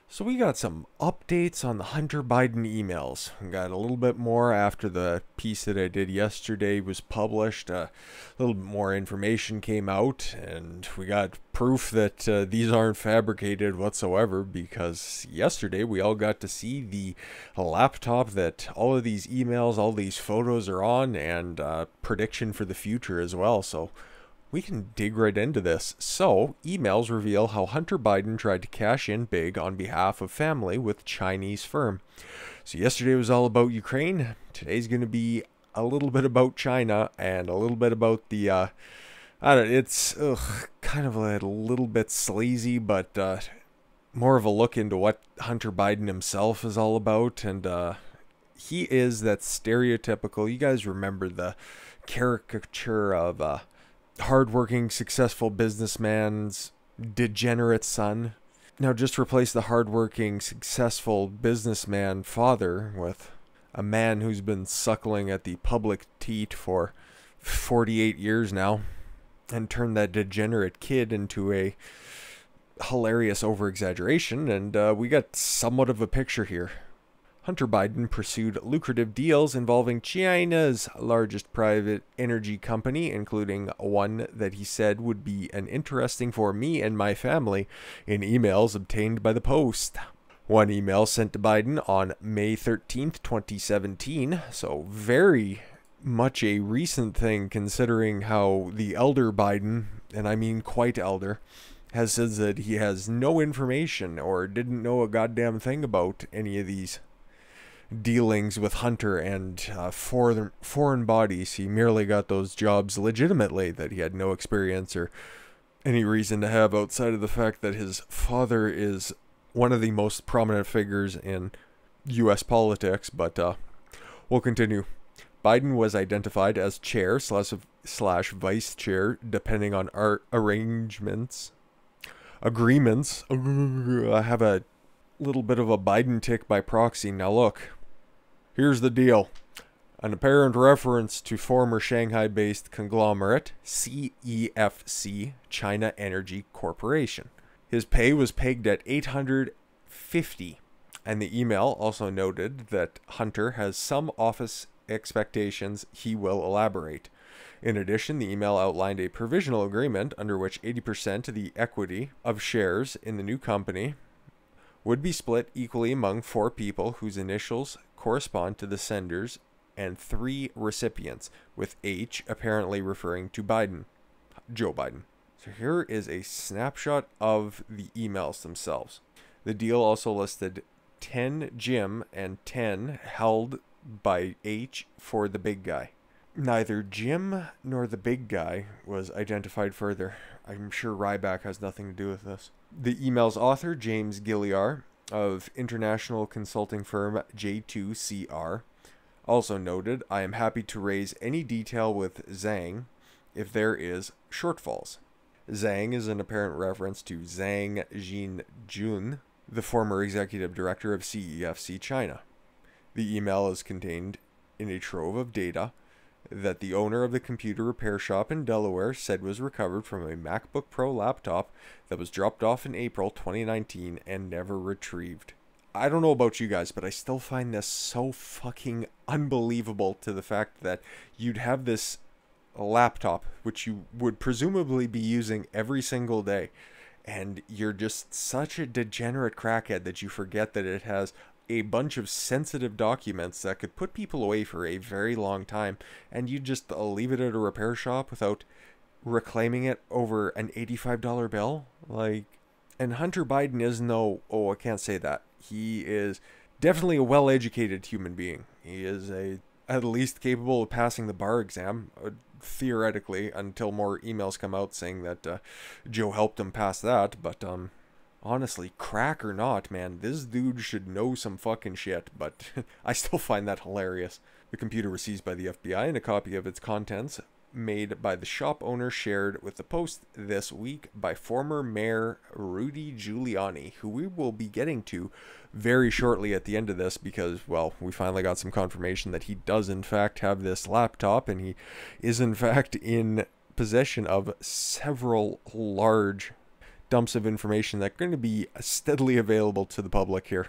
So we got some updates on the Hunter Biden emails. We got a little bit more after the piece that I did yesterday was published. A little bit more information came out, and we got proof that these aren't fabricated whatsoever, because yesterday we all got to see the laptop that all of these emails, all these photos are on, and prediction for the future as well. So we can dig right into this. So, emails reveal how Hunter Biden tried to cash in big on behalf of family with Chinese firm. So, yesterday was all about Ukraine. Today's going to be a little bit about China and a little bit about the, I don't know, it's kind of a little bit sleazy, but more of a look into what Hunter Biden himself is all about. And he is that stereotypical, you guys remember the caricature of, hardworking, successful businessman's degenerate son. Now just replace the hardworking, successful businessman father with a man who's been suckling at the public teat for 48 years now, and turn that degenerate kid into a hilarious over-exaggeration, and we got somewhat of a picture here. Hunter Biden pursued lucrative deals involving China's largest private energy company, including one that he said would be an interesting for me and my family, in emails obtained by the Post. One email sent to Biden on May 13th, 2017, so very much a recent thing considering how the elder Biden, and I mean quite elder, has said that he has no information or didn't know a goddamn thing about any of these dealings with Hunter and foreign bodies. He merely got those jobs legitimately that he had no experience or any reason to have outside of the fact that his father is one of the most prominent figures in U.S. politics. But we'll continue. Biden was identified as chair slash vice chair, depending on our agreements. I have a little bit of a Biden tick by proxy. Now look, here's the deal. An apparent reference to former Shanghai-based conglomerate CEFC, China Energy Corporation. His pay was pegged at $850, and the email also noted that Hunter has some office expectations he will elaborate. In addition, the email outlined a provisional agreement under which 80% of the equity of shares in the new company would be split equally among 4 people whose initials correspond to the senders and 3 recipients, with H apparently referring to Biden, Joe Biden. So here is a snapshot of the emails themselves. The deal also listed 10 Jim and 10 held by H for the big guy. Neither Jim nor the big guy was identified further. I'm sure Ryback has nothing to do with this. The email's author, James Gilliar, of international consulting firm J2CR, also noted, "I am happy to raise any detail with Zhang if there is shortfalls." Zhang is an apparent reference to Zhang Jinjun, the former executive director of CEFC China. The email is contained in a trove of data that the owner of the computer repair shop in Delaware said was recovered from a MacBook Pro laptop that was dropped off in April 2019 and never retrieved. I don't know about you guys, but I still find this so fucking unbelievable, to the fact that you'd have this laptop, which you would presumably be using every single day, and you're just such a degenerate crackhead that you forget that it has a bunch of sensitive documents that could put people away for a very long time, and you just leave it at a repair shop without reclaiming it over an $85 bill. Like, and Hunter Biden is I can't say that. He is definitely a well-educated human being. He is at least capable of passing the bar exam, theoretically, until more emails come out saying that Joe helped him pass that. But honestly, crack or not, man, this dude should know some fucking shit, but I still find that hilarious. The computer was seized by the FBI, and a copy of its contents made by the shop owner shared with the Post this week by former Mayor Rudy Giuliani, who we will be getting to very shortly at the end of this, because, well, we finally got some confirmation that he does in fact have this laptop, and he is in fact in possession of several large dumps of information that are going to be steadily available to the public here.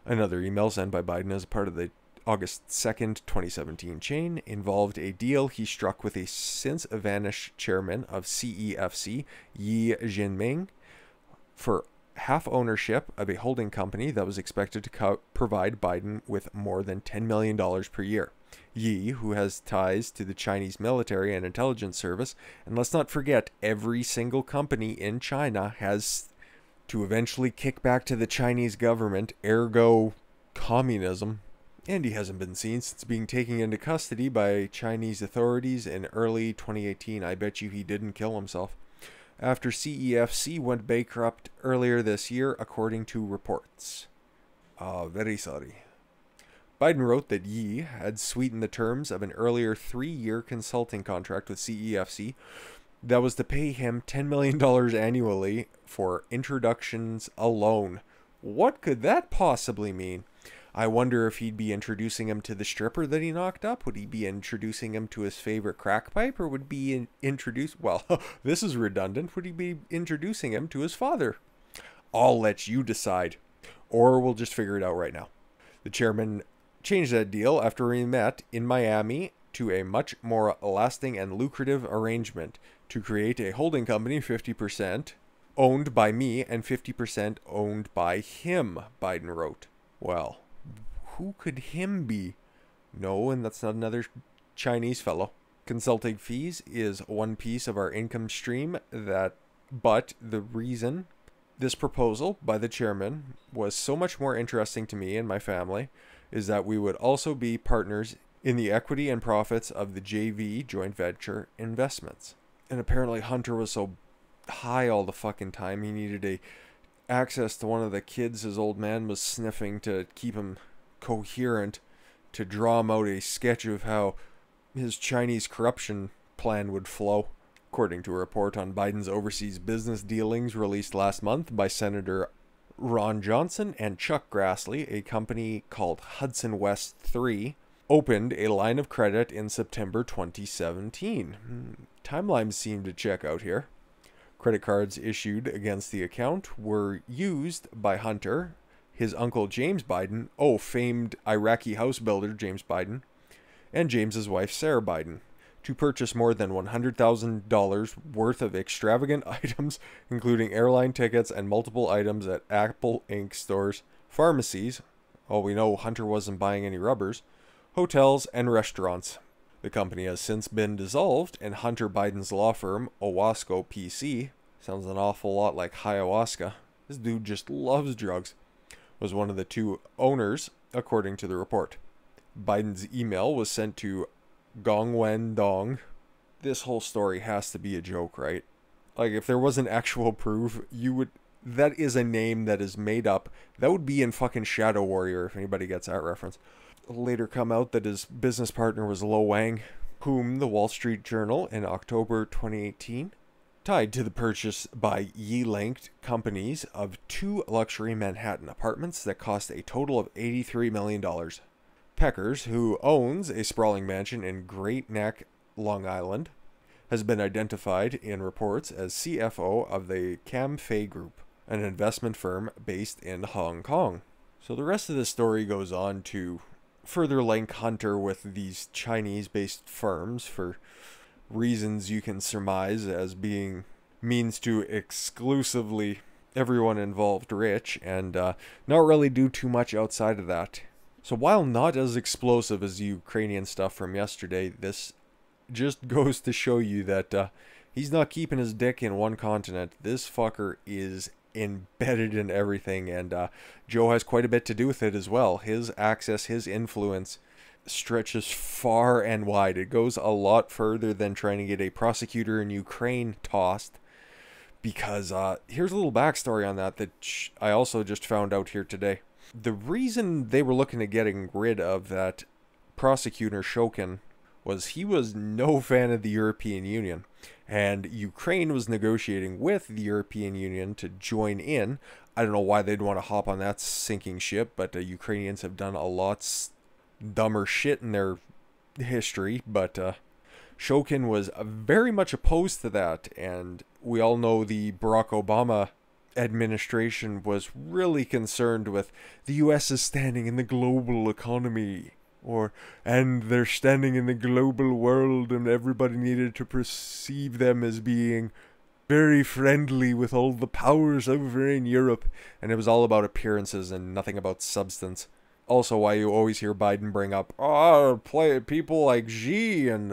Another email sent by Biden as a part of the August 2nd, 2017 chain involved a deal he struck with a since-vanished chairman of CEFC, Yi Jinming, for half ownership of a holding company that was expected to provide Biden with more than $10 million per year. Yi, who has ties to the Chinese military and intelligence service, and let's not forget, every single company in China has to eventually kick back to the Chinese government, ergo communism, and he hasn't been seen since being taken into custody by Chinese authorities in early 2018. I bet you he didn't kill himself. After CEFC went bankrupt earlier this year, according to reports. Very sorry. Biden wrote that Yi had sweetened the terms of an earlier 3-year consulting contract with CEFC that was to pay him $10 million annually for introductions alone. What could that possibly mean? I wonder if he'd be introducing him to the stripper that he knocked up. Would he be introducing him to his favorite crack pipe? Or would be introduced... Well, this is redundant. Would he be introducing him to his father? I'll let you decide. Or we'll just figure it out right now. The chairman changed that deal after we met in Miami to a much more lasting and lucrative arrangement to create a holding company 50% owned by me and 50% owned by him, Biden wrote. Well, who could him be? No, and that's not another Chinese fellow. Consulting fees is one piece of our income stream but the reason this proposal by the chairman was so much more interesting to me and my family is that we would also be partners in the equity and profits of the JV joint venture investments. And apparently Hunter was so high all the fucking time he needed access to one of the kids his old man was sniffing to keep him coherent, to draw him out a sketch of how his Chinese corruption plan would flow. According to a report on Biden's overseas business dealings released last month by Senator Ron Johnson and Chuck Grassley, a company called Hudson West 3 opened a line of credit in September 2017. Timelines seem to check out here. Credit cards issued against the account were used by Hunter, his uncle James Biden, famed Iraqi house builder James Biden, and James's wife Sarah Biden, to purchase more than $100,000 worth of extravagant items, including airline tickets and multiple items at Apple Inc. stores, pharmacies, we know Hunter wasn't buying any rubbers, hotels, and restaurants. The company has since been dissolved, and Hunter Biden's law firm, Owasco PC, sounds an awful lot like ayahuasca, this dude just loves drugs, was one of the two owners, according to the report. Biden's email was sent to Gong Wen Dong. This whole story has to be a joke, right? Like, if there wasn't actual proof, that is a name that is made up. That would be in fucking Shadow Warrior, if anybody gets that reference. Later come out that his business partner was Lo Wang, whom the Wall Street Journal in October 2018 tied to the purchase by Yi-linked companies of 2 luxury Manhattan apartments that cost a total of $83 million. Peckers, who owns a sprawling mansion in Great Neck, Long Island, has been identified in reports as CFO of the Cam Fay Group, an investment firm based in Hong Kong. So the rest of the story goes on to further link Hunter with these Chinese-based firms for reasons you can surmise as being means to exclusively everyone involved rich, and not really do too much outside of that. So while not as explosive as the Ukrainian stuff from yesterday, this just goes to show you that he's not keeping his dick in one continent. This fucker is embedded in everything, and Joe has quite a bit to do with it as well. His access, his influence stretches far and wide. It goes a lot further than trying to get a prosecutor in Ukraine tossed, because here's a little backstory on that I also just found out here today. The reason they were looking at getting rid of that prosecutor Shokin was he was no fan of the European Union, and Ukraine was negotiating with the European Union to join in. I don't know why they'd want to hop on that sinking ship, but the Ukrainians have done a lot dumber shit in their history, but Shokin was very much opposed to that, and we all know the Barack Obama administration was really concerned with the US is standing in the global economy, and they're standing in the global world, and everybody needed to perceive them as being very friendly with all the powers over in Europe, and it was all about appearances and nothing about substance. Also, why you always hear Biden bring up, people like Xi and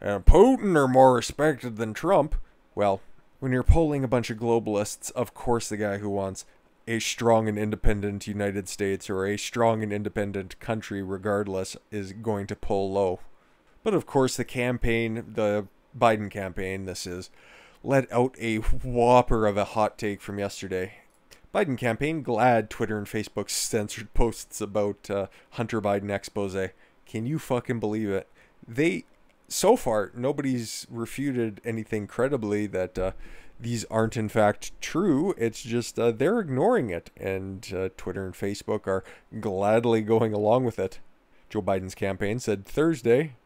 Putin are more respected than Trump. Well, when you're polling a bunch of globalists, of course the guy who wants a strong and independent United States or a strong and independent country regardless is going to poll low. But of course the Biden campaign, this is, let out a whopper of a hot take from yesterday. Biden campaign glad Twitter and Facebook censored posts about Hunter Biden expose. Can you fucking believe it? So far, nobody's refuted anything credibly that these aren't in fact true. It's just they're ignoring it, and Twitter and Facebook are gladly going along with it. Joe Biden's campaign said Thursday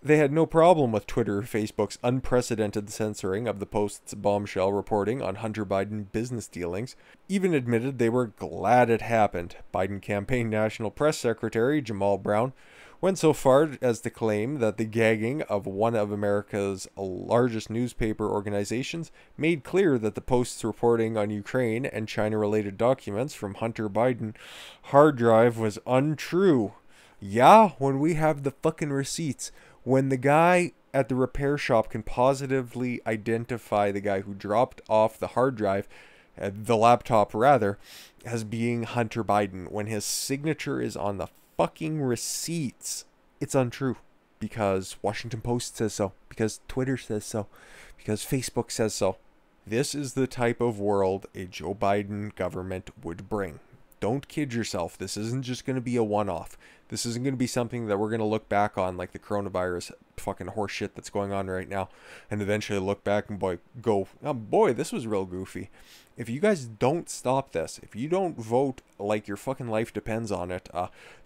they had no problem with Twitter or Facebook's unprecedented censoring of the Post's bombshell reporting on Hunter Biden business dealings, even admitted they were glad it happened. Biden campaign National Press Secretary Jamal Brown went so far as to claim that the gagging of one of America's largest newspaper organizations made clear that the Post's reporting on Ukraine and China-related documents from Hunter Biden hard drive was untrue. Yeah, when we have the fucking receipts. When the guy at the repair shop can positively identify the guy who dropped off the hard drive, the laptop rather, as being Hunter Biden, when his signature is on the fucking receipts, it's untrue. Because Washington Post says so. Because Twitter says so. Because Facebook says so. This is the type of world a Joe Biden government would bring. Don't kid yourself. This isn't just going to be a one-off. This isn't going to be something that we're going to look back on like the coronavirus fucking horseshit that's going on right now, and eventually look back and go, oh boy, this was real goofy. If you guys don't stop this, if you don't vote like your fucking life depends on it,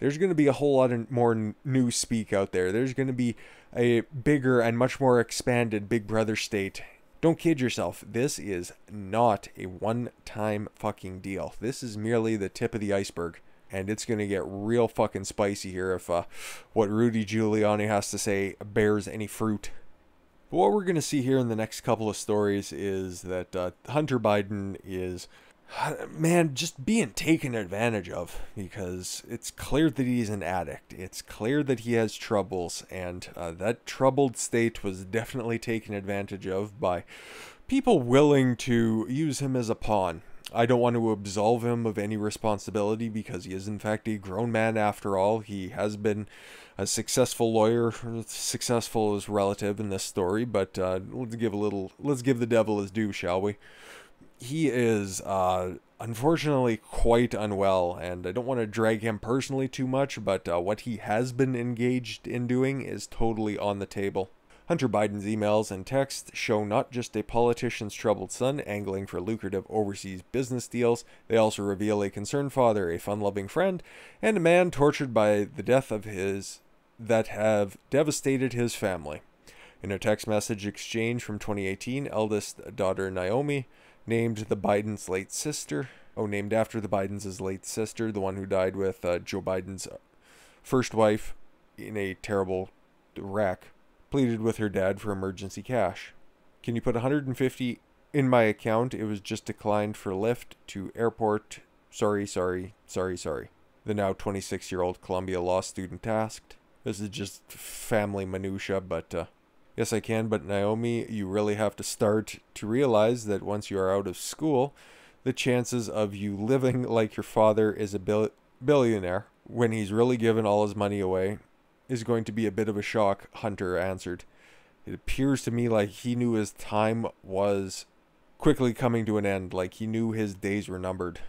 there's going to be a whole lot of more news speak out there. There's going to be a bigger and much more expanded Big Brother state. Don't kid yourself. This is not a one-time fucking deal. This is merely the tip of the iceberg. And it's going to get real fucking spicy here if what Rudy Giuliani has to say bears any fruit. But what we're going to see here in the next couple of stories is that Hunter Biden is, man, just being taken advantage of, because it's clear that he's an addict. It's clear that he has troubles, and that troubled state was definitely taken advantage of by people willing to use him as a pawn. I don't want to absolve him of any responsibility because he is in fact a grown man after all. He has been a successful lawyer. Successful is relative in this story, but let's give the devil his due, shall we? He is unfortunately quite unwell, and I don't want to drag him personally too much, but what he has been engaged in doing is totally on the table. Hunter Biden's emails and texts show not just a politician's troubled son angling for lucrative overseas business deals, they also reveal a concerned father, a fun-loving friend, and a man tortured by the death of his that have devastated his family. In a text message exchange from 2018, eldest daughter Naomi, named after the Bidens' late sister, the one who died with Joe Biden's first wife in a terrible wreck, pleaded with her dad for emergency cash. Can you put $150 in my account? It was just declined for Lyft to airport. Sorry. The now 26-year-old Columbia law student asked. This is just family minutia, but yes, I can. But Naomi, you really have to start to realize that once you are out of school, the chances of you living like your father is a billionaire when he's really given all his money away is going to be a bit of a shock, Hunter answered. It appears to me like he knew his time was quickly coming to an end, like he knew his days were numbered.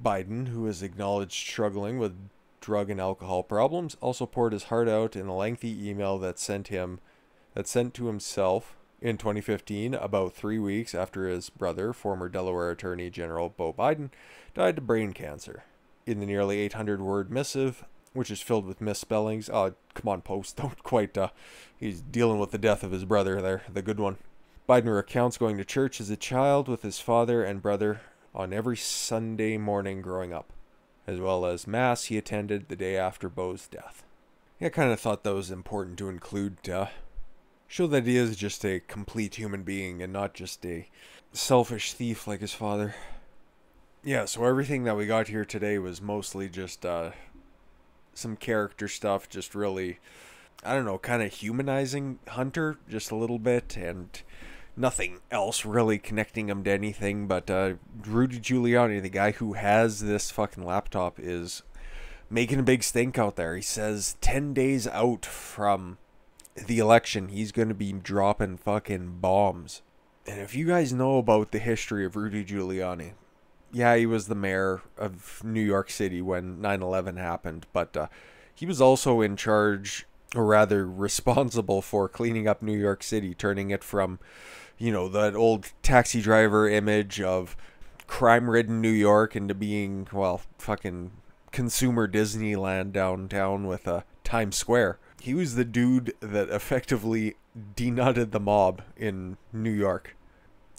Biden, who is acknowledged struggling with drug and alcohol problems, also poured his heart out in a lengthy email that sent to himself in 2015, about 3 weeks after his brother, former Delaware Attorney General Beau Biden, died of brain cancer. In the nearly 800-word missive, which is filled with misspellings. Oh, come on, Post. Don't quite, he's dealing with the death of his brother there, the good one. Biden recounts going to church as a child with his father and brother on every Sunday morning growing up, as well as Mass he attended the day after Beau's death. Yeah, I kind of thought that was important to include to show that he is just a complete human being and not just a selfish thief like his father. Yeah, so everything that we got here today was mostly just some character stuff, just really, I don't know, kind of humanizing Hunter just a little bit, and nothing else really connecting him to anything. But Rudy Giuliani, the guy who has this fucking laptop, is making a big stink out there. He says 10 days out from the election, he's going to be dropping fucking bombs. And if you guys know about the history of Rudy Giuliani, yeah, he was the mayor of New York City when 9/11 happened, but he was also in charge, or rather responsible for cleaning up New York City, turning it from, you know, that old taxi driver image of crime-ridden New York into being, well, fucking consumer Disneyland downtown with Times Square. He was the dude that effectively denutted the mob in New York.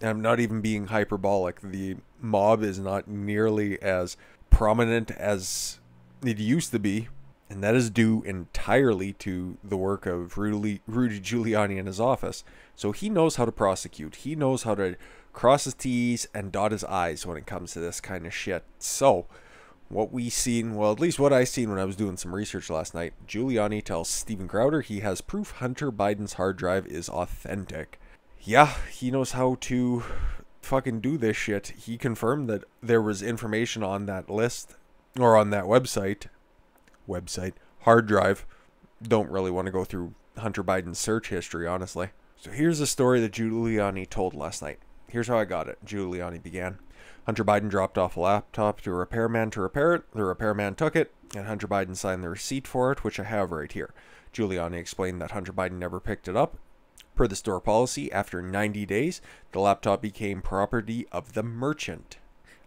And I'm not even being hyperbolic. The mob is not nearly as prominent as it used to be, and that is due entirely to the work of Rudy Giuliani in his office. So he knows how to prosecute. He knows how to cross his T's and dot his I's when it comes to this kind of shit. So what we seen, well, at least what I seen when I was doing some research last night, Giuliani tells Steven Crowder he has proof Hunter Biden's hard drive is authentic. Yeah, he knows how to fucking do this shit. He confirmed that there was information on that list, or on that website, hard drive. Don't really want to go through Hunter Biden's search history, honestly. So here's a story that Giuliani told last night. Here's how I got it. Giuliani began. Hunter Biden dropped off a laptop to a repairman to repair it. The repairman took it, and Hunter Biden signed the receipt for it, which I have right here. Giuliani explained that Hunter Biden never picked it up. Per the store policy, after 90 days, the laptop became property of the merchant.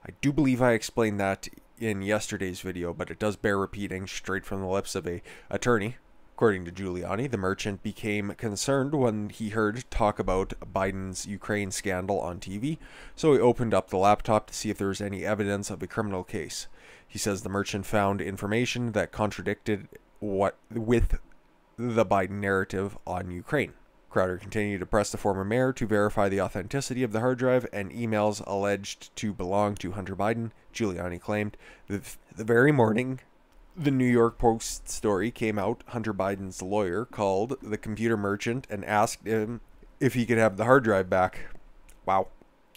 I do believe I explained that in yesterday's video, but it does bear repeating straight from the lips of a attorney. According to Giuliani, the merchant became concerned when he heard talk about Biden's Ukraine scandal on TV, so he opened up the laptop to see if there was any evidence of a criminal case. He says the merchant found information that contradicted with the Biden narrative on Ukraine. Crowder continued to press the former mayor to verify the authenticity of the hard drive and emails alleged to belong to Hunter Biden. Giuliani claimed that the very morning the New York Post story came out, Hunter Biden's lawyer called the computer merchant and asked him if he could have the hard drive back. Wow.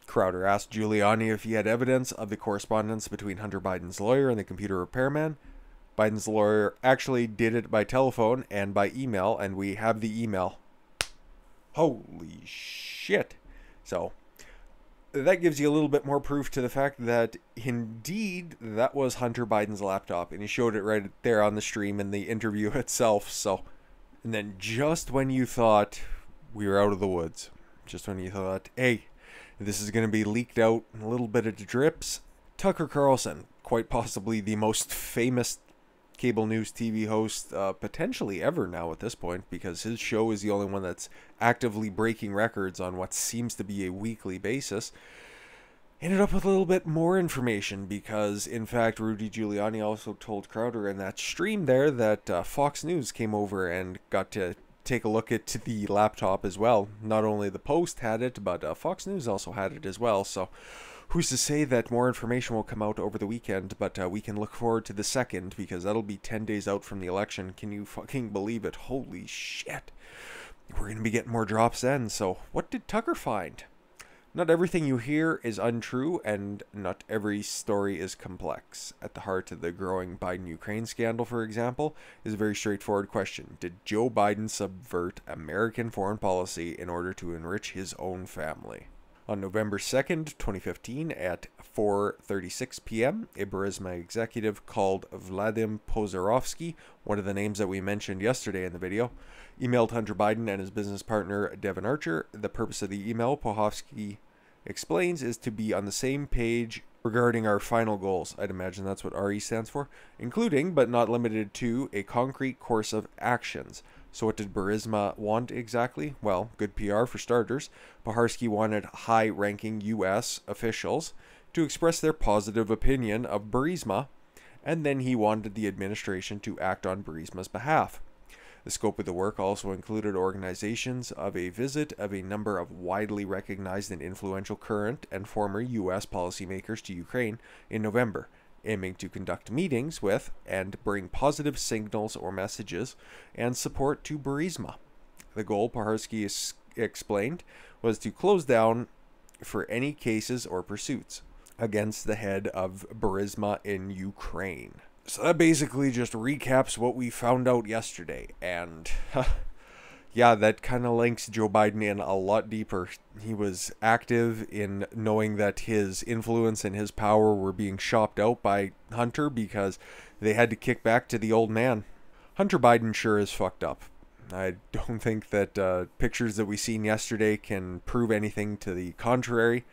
Crowder asked Giuliani if he had evidence of the correspondence between Hunter Biden's lawyer and the computer repairman. Biden's lawyer actually did it by telephone and by email, and we have the email. Holy shit. So that gives you a little bit more proof to the fact that indeed that was Hunter Biden's laptop, and he showed it right there on the stream in the interview itself. So, and then just when you thought we were out of the woods, just when you thought, hey, this is going to be leaked out in a little bit of drips, Tucker Carlson, quite possibly the most famous cable news TV host potentially ever now at this point, because his show is the only one that's actively breaking records on what seems to be a weekly basis, ended up with a little bit more information, because in fact Rudy Giuliani also told Crowder in that stream there that Fox News came over and got to take a look at the laptop as well. Not only the Post had it, but Fox News also had it as well. So who's to say that more information will come out over the weekend, but we can look forward to the 2nd, because that'll be 10 days out from the election. Can you fucking believe it? Holy shit. We're going to be getting more drops then. So what did Tucker find? Not everything you hear is untrue, and not every story is complex. At the heart of the growing Biden-Ukraine scandal, for example, is a very straightforward question. Did Joe Biden subvert American foreign policy in order to enrich his own family? On November 2nd, 2015, at 4:36 p.m., a Burisma executive called Vadim Pozarovsky, one of the names that we mentioned yesterday in the video, emailed Hunter Biden and his business partner Devin Archer. The purpose of the email, Pozarovsky explains, is to be on the same page regarding our final goals. I'd imagine that's what RE stands for, including, but not limited to, a concrete course of actions. So what did Burisma want exactly? Well, good PR for starters. Pozarovsky wanted high-ranking U.S. officials to express their positive opinion of Burisma, and then he wanted the administration to act on Burisma's behalf. The scope of the work also included organizations of a visit of a number of widely recognized and influential current and former U.S. policymakers to Ukraine in November, aiming to conduct meetings with and bring positive signals or messages and support to Burisma. The goal, Paharsky explained, was to close down for any cases or pursuits against the head of Burisma in Ukraine. So that basically just recaps what we found out yesterday, and yeah, that kind of links Joe Biden in a lot deeper. He was active in knowing that his influence and his power were being shopped out by Hunter because they had to kick back to the old man. Hunter Biden sure is fucked up. I don't think that pictures that we seen yesterday can prove anything to the contrary.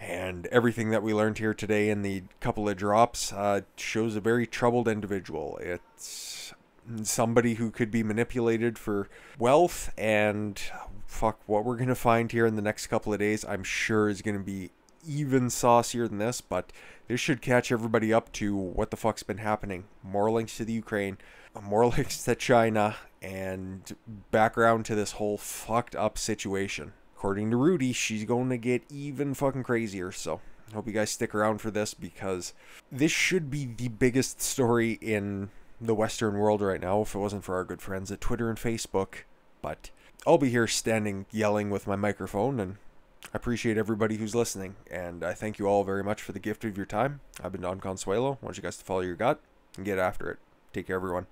And everything that we learned here today in the couple of drops shows a very troubled individual. It's somebody who could be manipulated for wealth, and fuck, what we're going to find here in the next couple of days, I'm sure is going to be even saucier than this, but this should catch everybody up to what the fuck's been happening. More links to the Ukraine, more links to China, and background to this whole fucked up situation. According to Rudy, she's going to get even fucking crazier, so I hope you guys stick around for this, because this should be the biggest story in the Western world right now if it wasn't for our good friends at Twitter and Facebook. But I'll be here standing yelling with my microphone, and I appreciate everybody who's listening, and I thank you all very much for the gift of your time. I've been Don Consuelo. I want you guys to follow your gut and get after it. Take care, everyone.